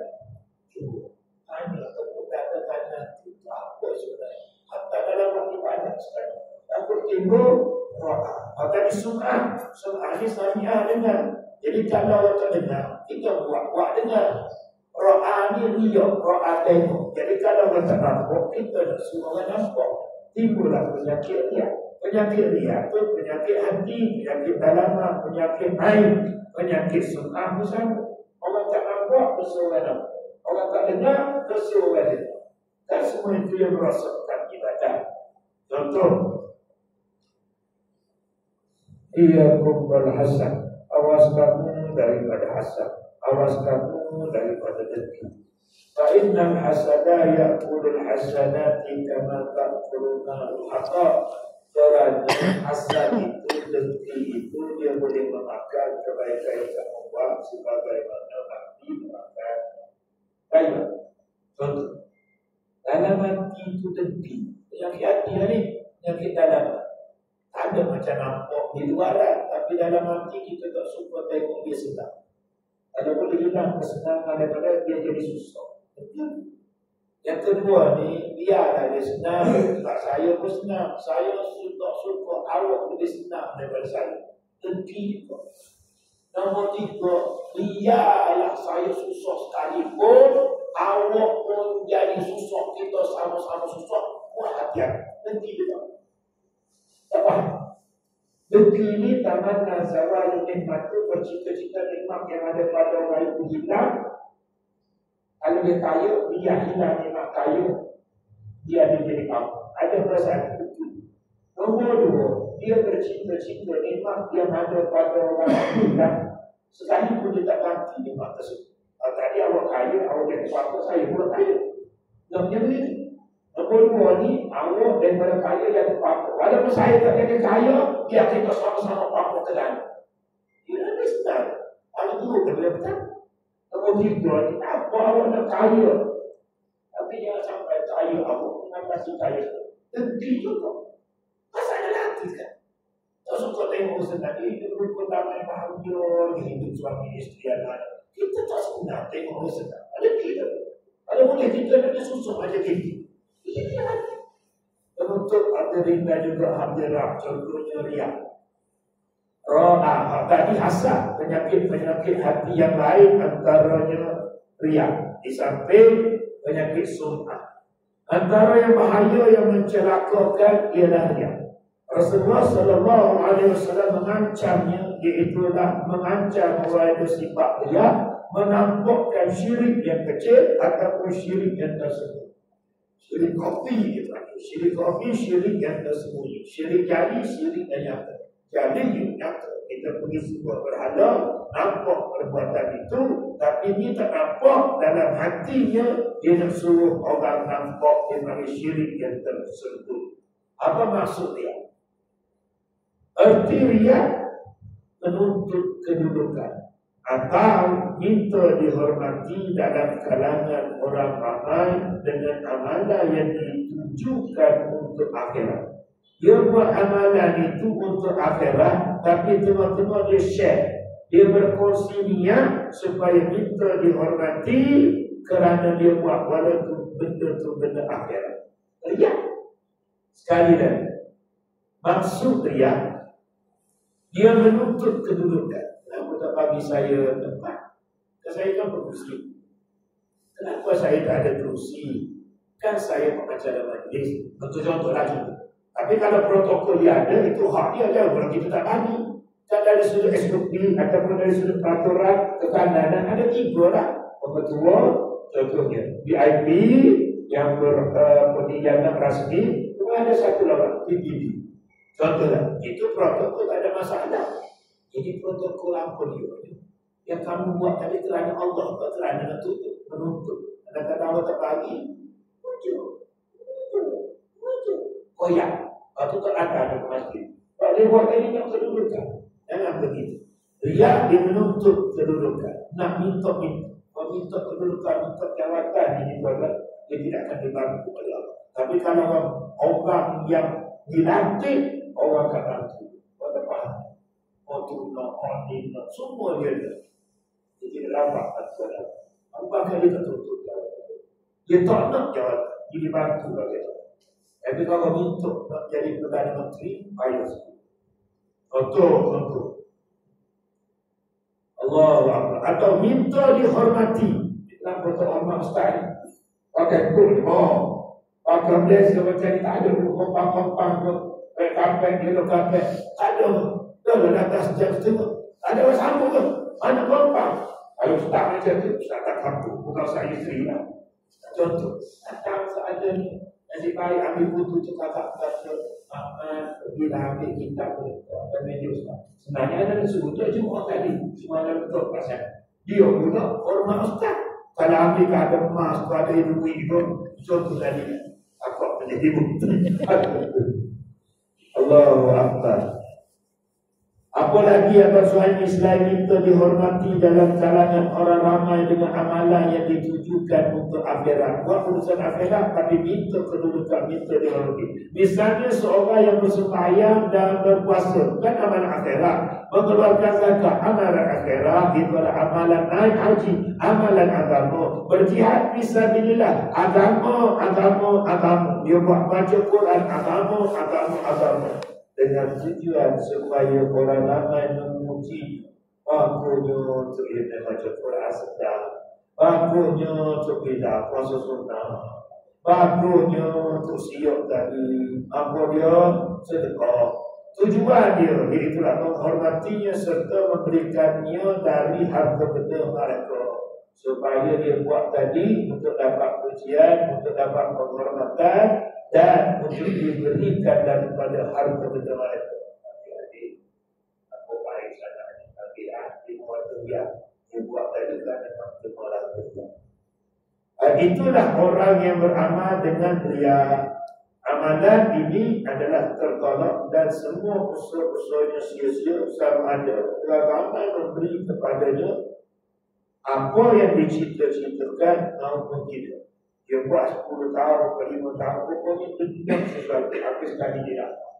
Cuba. Hanya kemudian tanya kita apa sebenarnya. Hatta dalam hati banyak sekali. Takut timbul ro'ah. Maka disum'ah. Sum'ah ni sami'ah dengar. Jadi kalau kita dengar, kita buat dengar. Ro'ah ni riak, ro'ah tengok. Jadi kalau kita nampak, kita nak semua orang nampak. Timbullah penyakit riak. Penyakit riak itu penyakit hati, penyakit dalaman, penyakit air, penyakit sum'ah bersama. Orang tak nampak, bersuara nampak. Orang tak dengar, bersuara dengar. Dan semua itu yang merosakkan ibadah. Contoh, ia kumbal hasan. Awas kamu daripada hasan. Awas kamu daripada dengki. Fa'innal hasada ya'kulul hasanati kama ta'kuluna al-haqqa. Kerana hasan itu, dengki itu, dia boleh memakan kebaikan yang membuat sebagaimana Nabi memakan baik. Contoh, dalam hati itu dengki. Yang hati ni, yang kita dalam. Tak ada macam nampak di luaran, tapi dalam hati kita tak suka tengok dia senang. Kalau boleh hilang kesenangan daripada dia jadi susah. Yang kedua ni, biarlah dia senang. Tak saya pun senang. Saya suka awak lebih senang daripada saya. Dengki juga. Nombor 3, biarlah saya susah sekalipun, awak pun jadi susah, kita sama-sama susah. Buat hati-hati. Dengki juga. Tak faham? Dengki ini tamanna zawal nikmat itu bercita-cita nikmat yang ada pada orang itu hilang. Kalau dia kaya, dia hilang nikmat kaya, dia jadi apa? Ada perasaan itu. Nombor 2, dia bercita-cita nikmat yang ada pada orang itu hilang. Sekalipun dia tak ganti nikmat tersebut. Tadi awak kaya, awak jadi apa? Saya pun kaya. Yang dia begitu. Nombor 2 ni, awak daripada kaya jadi apa? Walaupun saya tak jadi kaya, biar kita sama-sama apa terang. Dia ada senang. Kalau dulu betul betul. Nombor 3 ni, apa awak nak kaya? Tapi jangan sampai kaya awak mengatasi kaya. Dengki juga. Pasal lelaki kan? Tak suka tengok senang. Hidup rukun damai bahagia, hidup suami isteri anak. Kita tak senang tengok senang. Ada kita. Kalau boleh kita nak susah macam kita. Ini hati. hadirin dan juga hadirat, contohnya riak. Tadi hasad, penyakit-penyakit hati yang lain antaranya riak. Di samping penyakit sum'ah. Antara yang bahaya yang mencelakakan ialah riak. Rasulullah sallallahu alaihi wasallam mengancamnya, iaitulah mengancam orang yang bersifat riak, menampakkan syirik yang kecil ataupun syirik yang tersembunyi. Syirik kopi, syirik yang tersembunyi. Syirik jadi, syirik yang nyata. Jadi nyata, kita pergi sebuah berhala, nampak perbuatan itu, tapi dia tak nampak dalam hatinya, dia nak suruh orang nampak dia bagi syirik yang tersembunyi. Apa maksud dia? Erti riak menuntut kedudukan atau minta dihormati dalam kalangan orang ramai dengan amalan yang ditujukan untuk akhirat. Dia buat amalan itu untuk akhirat, tapi tengah-tengah dia share, dia berkongsi niat supaya minta dihormati kerana dia buat walaupun benda tu benda akhirat. Riak. Sekali lagi, maksud riak, dia menuntut kedudukan. Kenapa tak bagi saya tempat? Saya kan berkursi. Kenapa saya tak ada kursi? Kan saya pengacara majlis. Contoh lagi. Tapi kalau protokol dia ada, itu hak dia aja. Kalau kita tak bagi. Kan dari sudut SOP ataupun dari sudut peraturan kekandanan ada 3 lah. Ketua, contohnya VIP yang berpendirian rasmi, kemudian ada 1 lagi PPD. Contohnya, itu protokol tak ada masalah. Jadi protokol apa dia? Yang kamu buat tadi kerana Allah, atau kerana nak tutup, menuntut. Kadang-kadang Allah tak bagi, koyak. Lepas tu tak ada masjid. Kalau dia buat tadi nak kedudukan. Jangan begitu. Dia menuntut kedudukan. Nak minta-minta. Kalau minta kedudukan, minta jawatan ini dia tidak akan dibantu oleh Allah. Tapi kalau orang yang dilantik, orang akan bantu. Kata faham? Otuna, Odina, semua dia ada. Dia tidak dapat antara. Bahkan dia tak tutup jawatan. Dia tak nak jawatan. Dia dibantu lagi. Tapi kalau minta nak jadi Perdana Menteri, ayo sikit. Contoh. Allahu Akbar. Atau minta dihormati. Kenapa tak hormat Ustaz? Pakai kul. Pakai blazer macam ni. Tak ada kompang-kompang ke. Kampeng dia kampeng. Ada. Dah atas jam setengah. Ada orang sambung ke? Mana kompang? Kalau Ustaz macam tu, Ustaz tak kampung. Bukan saya isteri lah. Contoh. Datang seadanya. Nasib baik ambil butuh tu kakak kata bila ambil kitab tu media Ustaz. Sebenarnya ada sebutnya cuma tadi. Cuma ada betul pasal dia juga hormat Ustaz. Kalau ambil ada emas, ada ibu-ibu, contoh tadi aku menjadi bukti. Allahu Akbar. Apalagi suami selain minta dihormati dalam kalangan orang ramai dengan amalan yang ditujukan untuk akhirat. Buat urusan akhirat tapi minta kedudukan, minta dihormati. Misalnya seorang yang bersembahyang dan berpuasa, kan amalan akhirat. Mengeluarkan zakat, amalan akhirat. Itu adalah amalan naik haji, amalan agama. Berjihad fisabilillah, agama. Dia buat baca Quran, agama. Dengan tujuan supaya orang ramai memuji bagusnya untuk dia baca Quran sedang, bagusnya untuk kita puasa sunnah, bagusnya untuk siap tadi, apa dia sedekah. Tujuan dia iaitulah menghormatinya serta memberikannya dari harta benda mereka, supaya dia buat tadi untuk dapat pujian, untuk dapat penghormatan dan untuk diberikan daripada harta benda mereka. Jadi, aku baik sangat. Tapi hati muat dia buat tadi kerana maksud orang benda. Itulah orang yang beramal dengan riya. Amalan ini adalah tertolak dan semua usaha-usahanya sia-sia sama ada ramai memberi kepadanya apa yang dicita-citakan maupun tidak. Dia buat 10 tahun, 5 tahun, pokoknya tidak sesuatu habis sekali dia dapat.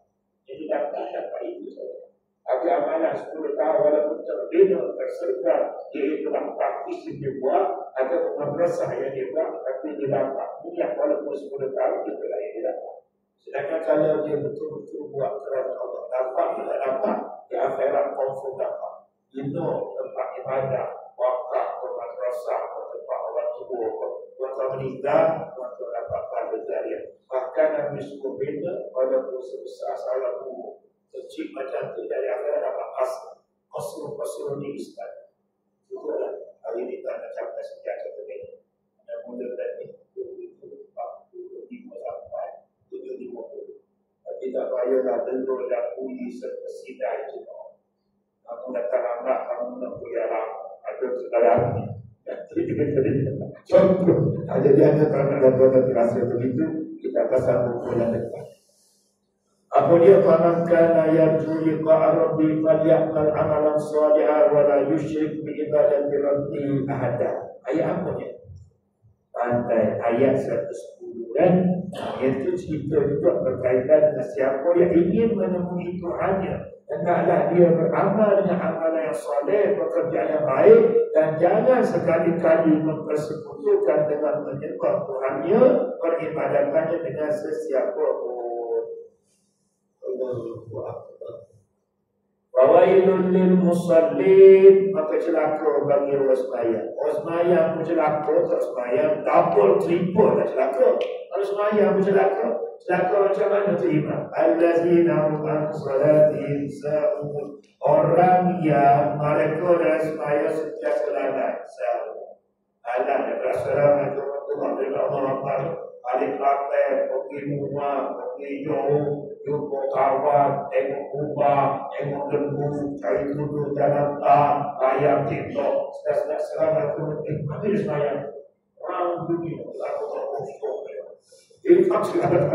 Jadi dapat itu saja. Tapi amalan 10 tahun walaupun terbina, terserga, dia itulah praktis yang dia buat, ada madrasah yang dia buat, tapi dia dapat. Ini yang walaupun 10 tahun, dia telah yang dia dapat. Sedangkan kalau dia betul-betul buat kerana Allah, dapat tidak dapat, di akhirat confirm dapat. Tempat ibadah, wakaf, madrasah, tempat orang tua, wakaf meninggal, wakaf dapat pada jariah. Bahkan Nabi suruh bina pada dosa besar salah buruk. Kecil macam tu dari akhirat dapat Qasrul di Islam. Itulah hari ini tak nak capai sejak kata ini. Dan mula tadi 25 sampai 750. Tapi tak payahlah dengar dan bunyi serta sidai itu. Kamu datang lambat, kamu nak kuliah lama. Ada sekarang ni. Contoh. Jadi ada kalau terasa begitu, kita akan sambung bulan depan. Apa dia fahamkan yarju liqa rabbi falyamal amalan salihan wa la yusyrik bi ibadati rabbi ahada. Ayat apa dia? Pantai ayat 110 kan? Itu cerita juga berkaitan dengan siapa yang ingin menemui Tuhannya. Hendaklah dia beramal dengan amalan yang soleh, pekerjaan yang baik, dan jangan sekali-kali mempersekutukan dengan menyembah Tuhannya, peribadatannya dengan sesiapa pun. Wawailun lil musallin, maka celaka bagi orang sembahyang. Orang sembahyang pun celaka, tak sembahyang double triple dah celaka. Kalau sembahyang pun celaka macam mana terima? Allazina hum an salatihim sahun, orang yang mereka dalam sembahyang sentiasa lalai. Sahun alah daripada assalam warahmatullahi wabarakatuh. Balik lantai, pergi rumah, pergi jauh, jumpa kawan, tengok kubah, tengok lembu, cari duduk jalan tak, layar TikTok, sedang selamat habis semayang. Orang dunia, aku tak kosong. Infak segala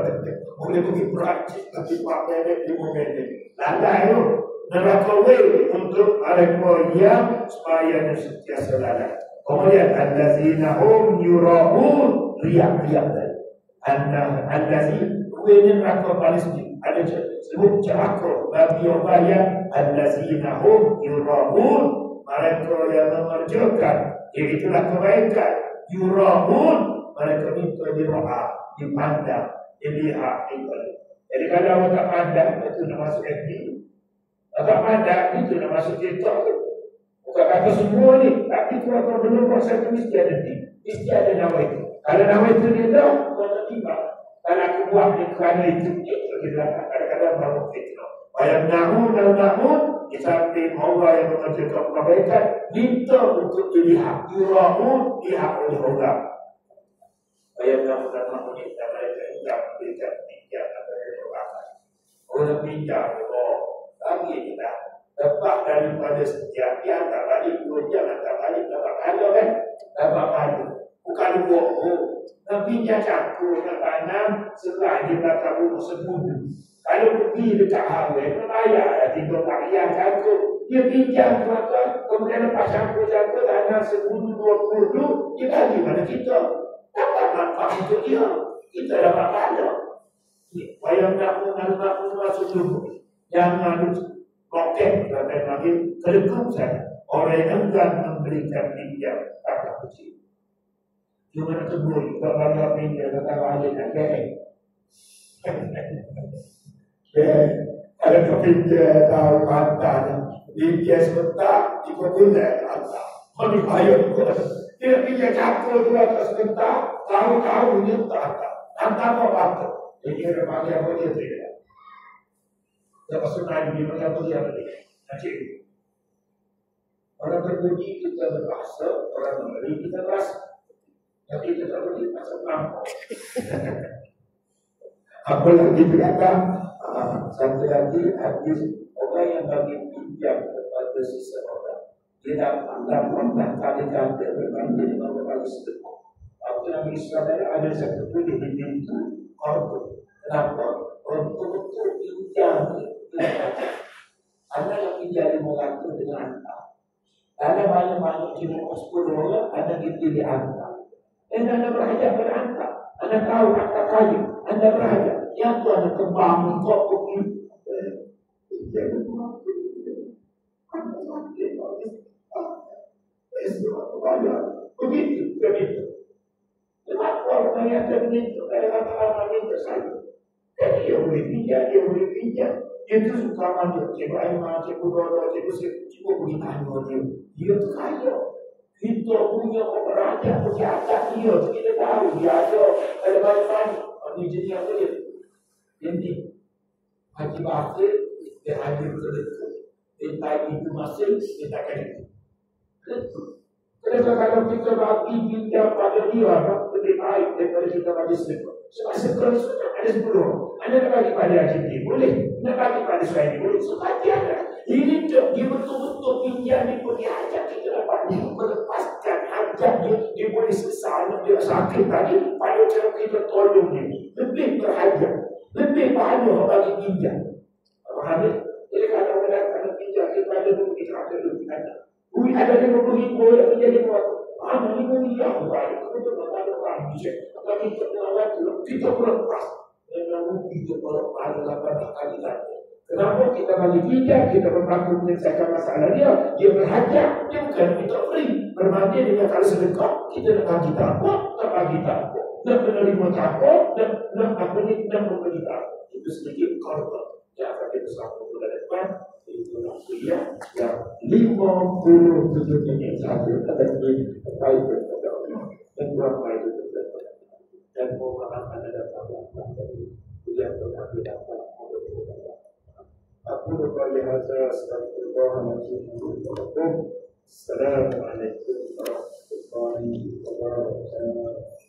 boleh pergi praktis, tapi 4 minit, 5 minit. Lalai tu, neraka way untuk mereka yang semayang sentiasa lalai. Kemudian, allazina hum yura'un, riak-riak tadi. Allazi ini neraka Palestin. Ada sebut celaka bagi orang yang allazina hum yura'un, mereka yang mengerjakan, iaitulah kebaikan. Yura'un, mereka minta diro'a, dipandang, dilihat. Jadi kalau orang tak pandang, itu nak masuk FB. Tak pandang, itu nak masuk TikTok. Bukan kata semua ni, tapi kalau belum proses itu mesti ada ni, mesti ada nama itu. Kalau nama itu dia tahu, kau tak timbang. Kalau aku buat ni kerana itu kita kadang-kadang baru fitnah. Bayang na'un dan na'un, di samping Allah yang mengerjakan kebaikan, minta untuk dilihat. Yura'un, lihat oleh Allah. Bayang na'un dan na'un, kita mereka tidak memberikan pinjam atau doakan. Orang pinjam, bagi kita. Lepas daripada setiap yang tak balik 2 jam, tak balik, dapat pahala kan? Dapat pahala. Bukan bohong. Nabi dia campur nak tanam setelah dia belakang rumah sebudu. Kalau pergi dekat highway, membayar 3 parian campur. Dia pinjam maka kemudian lepas campur tanam sebudu 20, dia bagi pada kita. Dapat manfaat untuk dia. Kita dapat pahala. Bayang nak masuk dulu. Jangan roket dan lagi kedekut saya. Orang yang enggan memberikan pinjam tak kecil. Cuma nak sebut, kalau bangga pinjam datang balik nak geng. Ada kepinjam tahu hantar. Pinjam sebentar, ikut guna hantar. Kalau dibayar pun. Dia pinjam campur tu atas sebentar, tahu-tahu dia tak hantar. Hantar apa hantar? Jadi ada bagi apa dia tidak. Lepas itu naik di mana apa dia beli. Nanti orang berbunyi kita berbahasa, orang membeli kita berasa. Tapi kita tak beli macam apa. Apa lagi berkata, satu lagi hadis orang yang bagi pinjam kepada seseorang, dia dapat kali-kali berbanding dengan berbagai sedekah. Waktu Nabi Israel ada satu tulis di pintu korban. Kenapa? Untuk pinjam. Ada yang pinjam 500 dengan hantar. Ada banyak-banyak jenis 10 orang, ada yang pilih hantar. Dan anda berhajat pada hantar. Anda tahu hantar kayu. Anda berhajat. Yang tu ada kembang, untuk pergi. Begitu. Kenapa orang yang terminta? Lama-lama minta saya. Dia boleh pinjam. Dia tu suka mana, cikgu Aiman, cikgu Dodo, cikgu boleh tanya dia. Dia tu kaya. Kita punya raja berjaya dia, kita tahu dia ada banyak-banyak. Ini jadi apa dia? Jadi, Haji Bakir, dia hadir ke dekat. Dia tadi itu masih, dia takkan itu. Kenapa kalau kita bagi pinjam pada dia, lebih baik daripada kita bagi sedekah. Sebab sedekah sudah ada 10. Anda nak bagi pada Haji boleh. Nak bagi pada Suhaimi boleh. Sebab dia ada. Ini dia betul-betul pinjam dia punya hajat. Kita dapat dia melepaskan hajat dia. Dia boleh sesal, dia sakit tadi. Pada cara kita tolong dia. Lebih berhajat. Lebih banyak bagi pinjam. Faham tak? Jadi kalau pinjam, kita ada dulu, kita ada dulu. Ui ada 50,000 yang menjadi buat. Ini mulia baik. Kita ada orang bisa. Tapi kita berlepas. Memang kita berlepas dalam banyak kali lagi. Kenapa kita bagi pinjam? Kita berlaku menyelesaikan masalah dia. Dia berhajat. Dia bukan kita free. Berbanding dengan kalau sedekah, kita nak bagi takut, tak bagi takut. Nak menerima takut, nak memberi takut. Itu sedikit korban. Yang akan kita sambung bulan depan. Itu kuliah yang 50 yang satu akan baik kepada Allah dan berapa itu terdapat dan mohon anda dapat kuliah terdapat dapat aku berkali hadza astagfirullahaladzim. Assalamualaikum warahmatullahi wabarakatuh.